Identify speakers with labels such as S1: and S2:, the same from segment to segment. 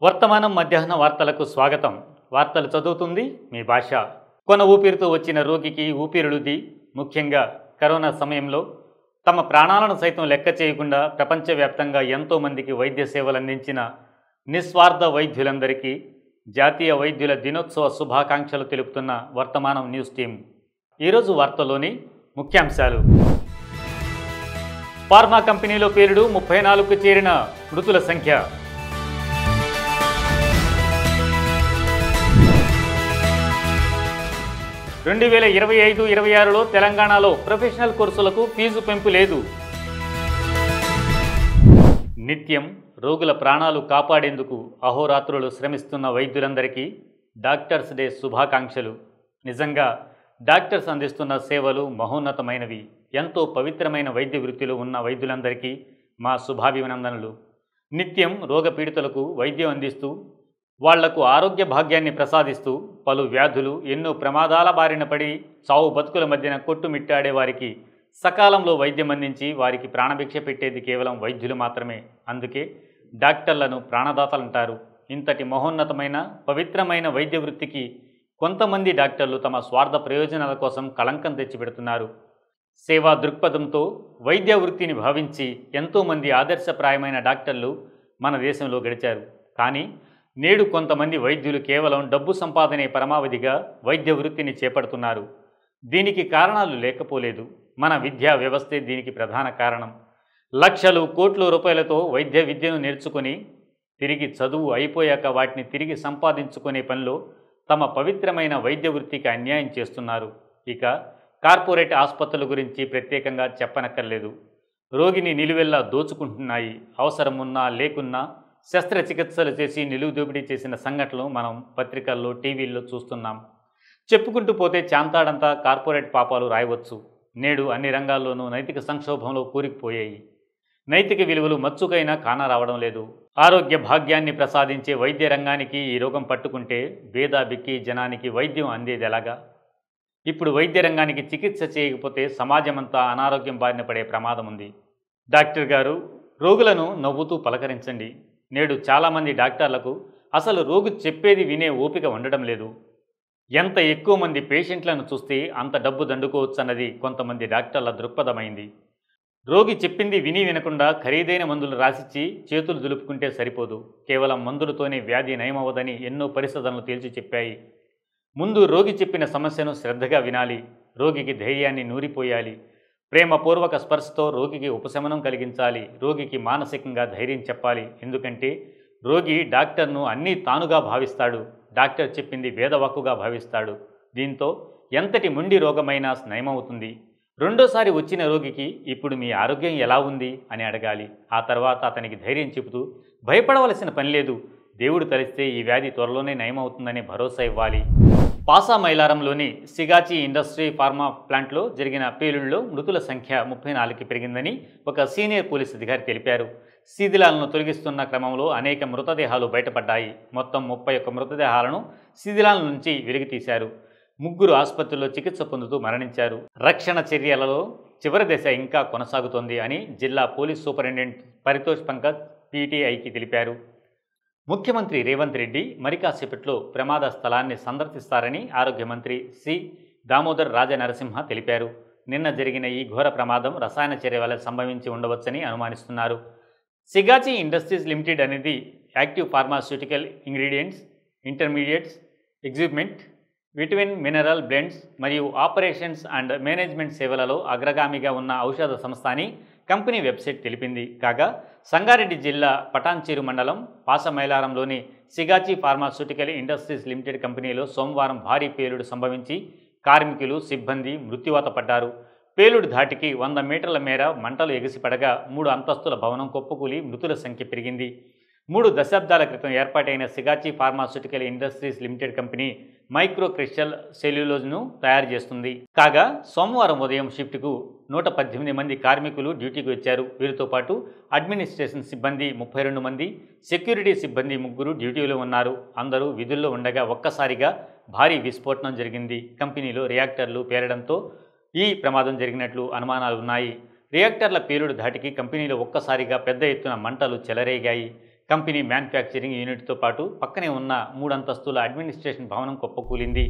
S1: వర్తమానం మధ్యాహ్న వార్తలకు స్వాగతం. వార్తలు చదువుతుంది మీ భాష. కొన ఊపిరితో వచ్చిన రోగికి ఊపిరులుది. ముఖ్యంగా కరోనా సమయంలో తమ ప్రాణాలను సైతం లెక్క చేయకుండా ప్రపంచవ్యాప్తంగా ఎంతోమందికి వైద్య సేవలు అందించిన నిస్వార్థ వైద్యులందరికీ జాతీయ వైద్యుల దినోత్సవ శుభాకాంక్షలు తెలుపుతున్న వర్తమానం న్యూస్ టీం. ఈరోజు వార్తలోని ముఖ్యాంశాలు: ఫార్మా కంపెనీలో పేలుడు 34కు చేరిన మృతుల సంఖ్య. 2025-26లో తెలంగాణలో ప్రొఫెషనల్ కోర్సులకు ఫీజు పెంపు లేదు. నిత్యం రోగుల ప్రాణాలు కాపాడేందుకు అహోరాత్రులు శ్రమిస్తున్న వైద్యులందరికీ డాక్టర్స్ డే శుభాకాంక్షలు. నిజంగా డాక్టర్స్ అందిస్తున్న సేవలు మహోన్నతమైనవి. ఎంతో పవిత్రమైన వైద్య వృత్తిలో ఉన్న వైద్యులందరికీ మా శుభాభినందనలు. నిత్యం రోగపీడితులకు వైద్యం అందిస్తూ వాళ్లకు ఆరోగ్య భాగ్యాన్ని ప్రసాదిస్తూ పలు వ్యాధులు ఎన్నో ప్రమాదాల బారిన పడి చావు బతుకుల మధ్యన కొట్టుమిట్టాడే వారికి సకాలంలో వైద్యం అందించి వారికి ప్రాణభిక్ష పెట్టేది కేవలం వైద్యులు మాత్రమే. అందుకే డాక్టర్లను ప్రాణదాతలంటారు. ఇంతటి మహోన్నతమైన పవిత్రమైన వైద్య వృత్తికి కొంతమంది డాక్టర్లు తమ స్వార్థ ప్రయోజనాల కోసం కళంకం తెచ్చిపెడుతున్నారు. సేవా దృక్పథంతో వైద్య వృత్తిని భావించి ఎంతోమంది ఆదర్శప్రాయమైన డాక్టర్లు మన దేశంలో గడిచారు. కానీ నేడు కొంతమంది వైద్యులు కేవలం డబ్బు సంపాదనే పరమావధిగా వైద్య వృత్తిని చేపడుతున్నారు. దీనికి కారణాలు లేకపోలేదు. మన విద్యా వ్యవస్థే దీనికి ప్రధాన కారణం. లక్షలు కోట్ల రూపాయలతో వైద్య విద్యను నేర్చుకుని తిరిగి చదువు అయిపోయాక వాటిని తిరిగి సంపాదించుకునే పనిలో తమ పవిత్రమైన వైద్య వృత్తికి అన్యాయం చేస్తున్నారు. ఇక కార్పొరేట్ ఆసుపత్రుల గురించి ప్రత్యేకంగా చెప్పనక్కర్లేదు. రోగిని నిలువెల్లా దోచుకుంటున్నాయి. అవసరమున్నా లేకున్నా శస్త్రచికిత్సలు చేసి నిలువు దోపిడీ చేసిన సంఘటనలు మనం పత్రికల్లో, టీవీల్లో చూస్తున్నాం. చెప్పుకుంటూ పోతే చాంతాడంతా కార్పొరేట్ పాపాలు రాయవచ్చు. నేడు అన్ని రంగాల్లోనూ నైతిక సంక్షోభంలో కూరుకుపోయాయి. నైతిక విలువలు మచ్చుకైనా కానరావడం లేదు. ఆరోగ్య భాగ్యాన్ని ప్రసాదించే వైద్య రంగానికి ఈ రోగం పట్టుకుంటే బేదా బిక్కి జనానికి వైద్యం అందేది ఎలాగా? ఇప్పుడు వైద్య రంగానికి చికిత్స చేయకపోతే సమాజమంతా అనారోగ్యం బారిన పడే ప్రమాదం ఉంది. డాక్టర్ గారు, రోగులను నవ్వుతూ పలకరించండి. నేడు చాలామంది డాక్టర్లకు అసలు రోగి చెప్పేది వినే ఓపిక ఉండడం లేదు. ఎంత ఎక్కువ మంది పేషెంట్లను చూస్తే అంత డబ్బు దండుకోవచ్చన్నది కొంతమంది డాక్టర్ల దృక్పథమైంది. రోగి చెప్పింది విని వినకుండా ఖరీదైన మందులు రాసిచ్చి చేతులు దులుపుకుంటే సరిపోదు. కేవలం మందులతోనే వ్యాధి నయమవదని ఎన్నో పరిశోధనలు తేల్చి చెప్పాయి. ముందు రోగి చెప్పిన సమస్యను శ్రద్ధగా వినాలి. రోగికి ధైర్యాన్ని నూరిపోయాలి. ప్రేమపూర్వక స్పర్శతో రోగికి ఉపశమనం కలిగించాలి. రోగికి మానసికంగా ధైర్యం చెప్పాలి. ఎందుకంటే రోగి డాక్టర్ను అన్నీ తానుగా భావిస్తాడు. డాక్టర్ చెప్పింది వేదవాక్కుగా భావిస్తాడు. దీంతో ఎంతటి మొండి రోగమైనా నయమవుతుంది. రెండోసారి వచ్చిన రోగికి ఇప్పుడు మీ ఆరోగ్యం ఎలా ఉంది అని అడగాలి. ఆ తర్వాత అతనికి ధైర్యం చెబుతూ భయపడవలసిన పని లేదు, దేవుడు తలిస్తే ఈ వ్యాధి త్వరలోనే నయమవుతుందని భరోసా ఇవ్వాలి. పాసా మైలారంలోని సిగాచి ఇండస్ట్రీ ఫార్మా ప్లాంట్లో జరిగిన పేలుళ్లలో మృతుల సంఖ్య 34కి పెరిగిందని ఒక సీనియర్ పోలీస్ అధికారి తెలిపారు. శిథిలాలను తొలగిస్తున్న క్రమంలో అనేక మృతదేహాలు బయటపడ్డాయి. మొత్తం 31 మృతదేహాలను శిథిలాల నుంచి వెలికితీశారు. 3 ఆసుపత్రుల్లో చికిత్స పొందుతూ మరణించారు. రక్షణ చర్యలలో చివరి దశ ఇంకా కొనసాగుతోంది అని జిల్లా పోలీస్ సూపరింటెండెంట్ పరితోష్ పంకజ్ పీటీఐకి తెలిపారు. ముఖ్యమంత్రి రేవంత్ రెడ్డి మరి కాసేపట్లో ప్రమాద స్థలాన్ని సందర్శిస్తారని ఆరోగ్య మంత్రి సి దామోదర్ రాజనరసింహ తెలిపారు. నిన్న జరిగిన ఈ ఘోర ప్రమాదం రసాయన చర్య వల్ల సంభవించి ఉండవచ్చని అనుమానిస్తున్నారు. సిగాచి ఇండస్ట్రీస్ లిమిటెడ్ అనేది active pharmaceutical ingredients, intermediates, excipients, vitamin mineral blends మరియు ఆపరేషన్స్ అండ్ మేనేజ్మెంట్ సేవలలో అగ్రగామిగా ఉన్న ఔషధ సంస్థ అని కంపెనీ వెబ్సైట్ తెలిపింది. కాగా సంగారెడ్డి జిల్లా పటాన్చేరు మండలం పాసమైలారంలోని సిగాచి ఫార్మాస్యూటికల్ ఇండస్ట్రీస్ లిమిటెడ్ కంపెనీలో సోమవారం భారీ పేలుడు సంభవించి కార్మికులు, సిబ్బంది మృత్యువాత పడ్డారు. పేలుడు ధాటికి 100 మీటర్ల మేర మంటలు ఎగిసిపడగా 3 అంతస్తుల భవనం కొప్పుకూలి మృతుల సంఖ్య పెరిగింది. 3 దశాబ్దాల క్రితం ఏర్పాటైన Sigachi pharmaceutical industries limited company micro crystal సెల్యులోజ్ను తయారు చేస్తుంది. కాగా సోమవారం ఉదయం షిఫ్ట్కు 118 మంది కార్మికులు డ్యూటీకి వచ్చారు. వీరితో పాటు అడ్మినిస్ట్రేషన్ సిబ్బంది 32 మంది, సెక్యూరిటీ సిబ్బంది 3 డ్యూటీలో ఉన్నారు. అందరూ విధుల్లో ఉండగా ఒక్కసారిగా భారీ విస్ఫోటనం జరిగింది. కంపెనీలో రియాక్టర్లు పేలడంతో ఈ ప్రమాదం జరిగినట్లు అనుమానాలు ఉన్నాయి. రియాక్టర్ల పేలుడు ధాటికి కంపెనీలో ఒక్కసారిగా పెద్ద ఎత్తున మంటలు చెలరేగాయి. కంపెనీ మ్యానుఫ్యాక్చరింగ్ యూనిట్తో పాటు పక్కనే ఉన్న 3 అంతస్తుల అడ్మినిస్ట్రేషన్ భవనం కుప్పకూలింది.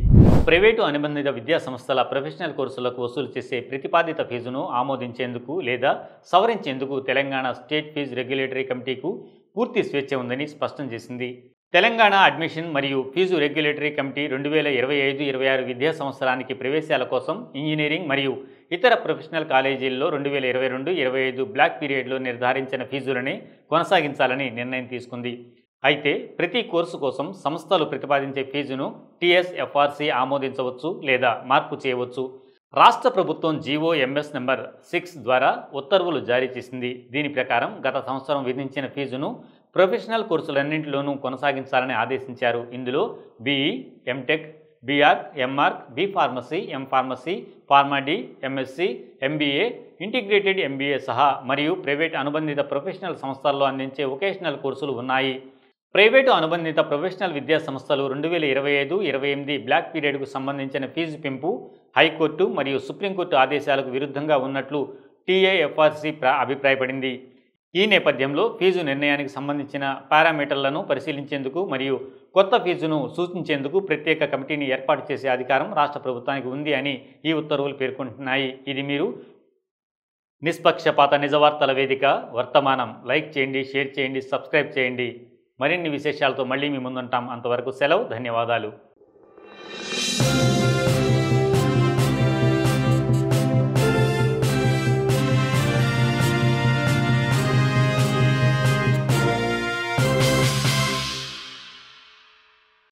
S1: ప్రైవేటు అనుబంధిత విద్యా సంస్థల ప్రొఫెషనల్ కోర్సులకు వసూలు చేసే ప్రతిపాదిత ఫీజును ఆమోదించేందుకు లేదా సవరించేందుకు తెలంగాణ స్టేట్ ఫీజు రెగ్యులేటరీ కమిటీకు పూర్తి స్వేచ్ఛ ఉందని స్పష్టం చేసింది. తెలంగాణ అడ్మిషన్ మరియు ఫీజు రెగ్యులేటరీ కమిటీ 2025-26 విద్యా సంవత్సరానికి ప్రవేశాల కోసం ఇంజనీరింగ్ మరియు ఇతర ప్రొఫెషనల్ కాలేజీల్లో 2022-25 బ్లాక్ పీరియడ్లో నిర్ధారించిన ఫీజులనే కొనసాగించాలని నిర్ణయం తీసుకుంది. అయితే ప్రతి కోర్సు కోసం సంస్థలు ప్రతిపాదించే ఫీజును TSFRC ఆమోదించవచ్చు లేదా మార్పు చేయవచ్చు. రాష్ట్ర ప్రభుత్వం GOMS నంబర్ 6 ద్వారా ఉత్తర్వులు జారీ చేసింది. దీని ప్రకారం గత సంవత్సరం విధించిన ఫీజును ప్రొఫెషనల్ కోర్సులన్నింటిలోనూ కొనసాగించాలని ఆదేశించారు. ఇందులో BE, MTech, BArch, MArch, B Pharmacy, M Pharmacy, Pharma D, MSc, MBA, integrated MBA సహా మరియు ప్రైవేట్ అనుబంధిత ప్రొఫెషనల్ సంస్థల్లో అందించే వొకేషనల్ కోర్సులు ఉన్నాయి. ప్రైవేటు అనుబంధిత ప్రొఫెషనల్ విద్యా సంస్థలు 2025-28 బ్లాక్ పీరియడ్కు సంబంధించిన ఫీజు పెంపు హైకోర్టు మరియు సుప్రీంకోర్టు ఆదేశాలకు విరుద్ధంగా ఉన్నట్లు TIFRC అభిప్రాయపడింది. ఈ నేపథ్యంలో ఫీజు నిర్ణయానికి సంబంధించిన పారామీటర్లను పరిశీలించేందుకు మరియు కొత్త ఫీజును సూచించేందుకు ప్రత్యేక కమిటీని ఏర్పాటు చేసే అధికారం రాష్ట్ర ప్రభుత్వానికి ఉంది అని ఈ ఉత్తర్వులు పేర్కొంటున్నాయి. ఇది మీరు నిష్పక్షపాత నిజవార్తల వేదిక వర్తమానం. లైక్ చేయండి, షేర్ చేయండి, సబ్స్క్రైబ్ చేయండి. మరిన్ని విశేషాలతో మళ్ళీ మీ ముందుంటాం. అంతవరకు సెలవు. ధన్యవాదాలు.